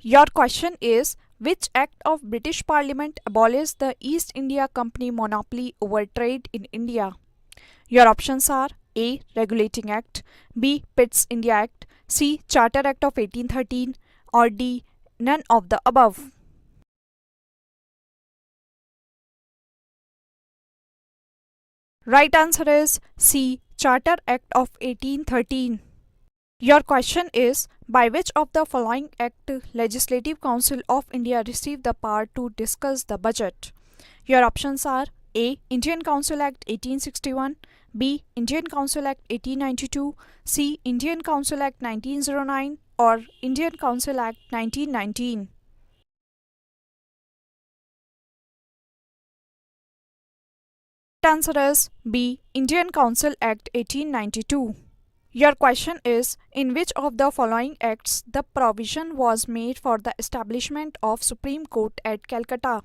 Your question is, which act of British Parliament abolished the East India Company monopoly over trade in India? Your options are A. Regulating Act, B. Pitt's India Act, C. Charter Act of 1813, or D. None of the above. Right answer is C. Charter Act of 1813. Your question is, by which of the following act Legislative Council of India received the power to discuss the budget? Your options are A. Indian Council Act 1861, B. Indian Council Act 1892, C. Indian Council Act 1909, or Indian Council Act 1919. Answer is B. Indian Council Act 1892. Your question is, in which of the following acts the provision was made for the establishment of Supreme Court at Calcutta?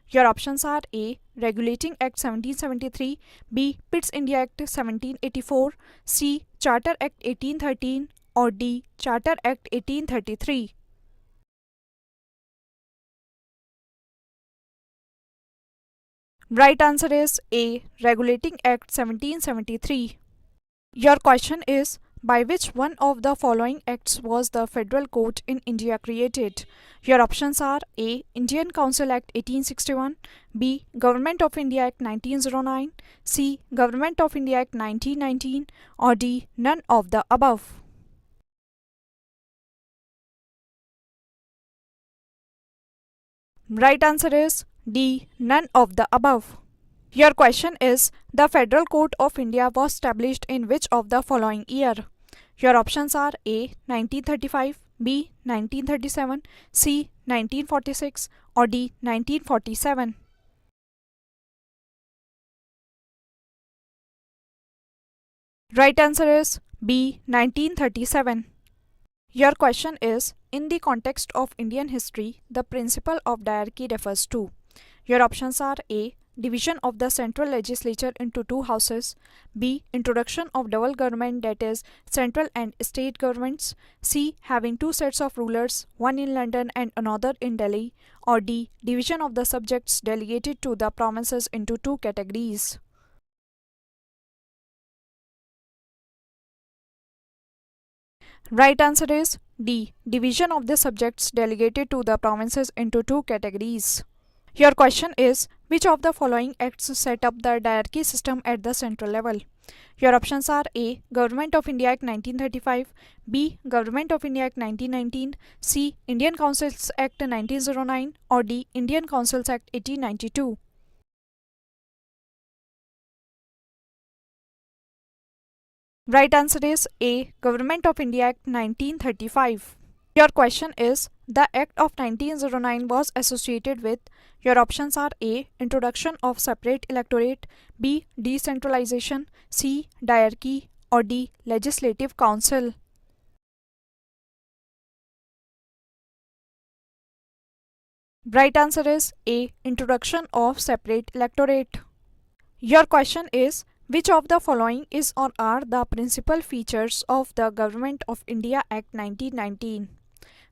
Your options are A. Regulating Act 1773, B. Pitt's India Act 1784, C. Charter Act 1813, or D. Charter Act 1833. Right answer is A. Regulating Act 1773. Your question is, by which one of the following acts was the Federal Court in India created? Your options are A. Indian Council Act 1861, B. Government of India Act 1909, C. Government of India Act 1919, or D. None of the above. Right answer is D. None of the above. Your question is, the Federal Court of India was established in which of the following year? Your options are A. 1935, B. 1937, C. 1946, or D. 1947. Right answer is B. 1937. Your question is, in the context of Indian history, the principle of diarchy refers to. Your options are A. Division of the central legislature into two houses, B. Introduction of double government, that is, central and state governments, C. Having two sets of rulers, one in London and another in Delhi, or D. Division of the subjects delegated to the provinces into two categories. Right answer is D. Division of the subjects delegated to the provinces into two categories. Your question is, which of the following acts set up the diarchy system at the central level? Your options are A. Government of India Act 1935, B. Government of India Act 1919, C. Indian Councils Act 1909, or D. Indian Councils Act 1892. Right answer is A. Government of India Act 1935. Your question is, the Act of 1909 was associated with. Your options are A. Introduction of separate electorate, B. Decentralization, C. Diarchy, or D. Legislative Council. Right answer is A. Introduction of separate electorate. Your question is, which of the following is or are the principal features of the Government of India Act 1919?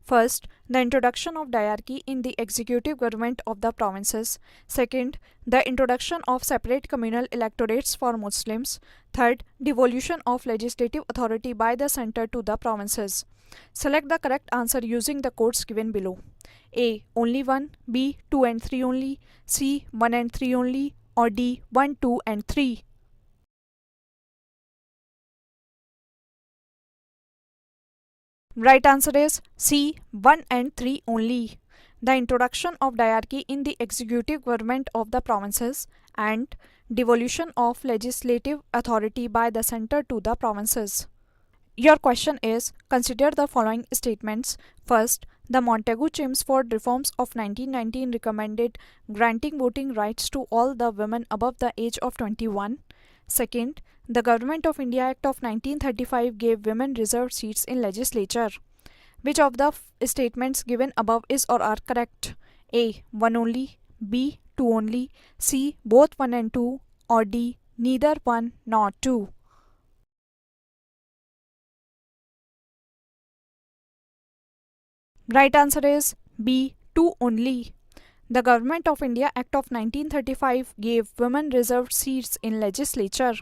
First, the introduction of diarchy in the executive government of the provinces. Second, the introduction of separate communal electorates for Muslims. Third, devolution of legislative authority by the centre to the provinces. Select the correct answer using the codes given below. A. Only 1, B. 2 and 3 only, C. 1 and 3 only, or D. 1, 2 and 3. Right answer is C. 1 and 3 only. The introduction of diarchy in the executive government of the provinces and devolution of legislative authority by the centre to the provinces. Your question is, consider the following statements. First, the Montagu-Chelmsford reforms of 1919 recommended granting voting rights to all the women above the age of 21. Second, the Government of India Act of 1935 gave women reserved seats in legislature. Which of the statements given above is or are correct? A. 1 only, B. 2 only, C. Both 1 and 2, or D. Neither 1 nor 2. Right answer is B. 2 only. The Government of India Act of 1935 gave women reserved seats in legislature.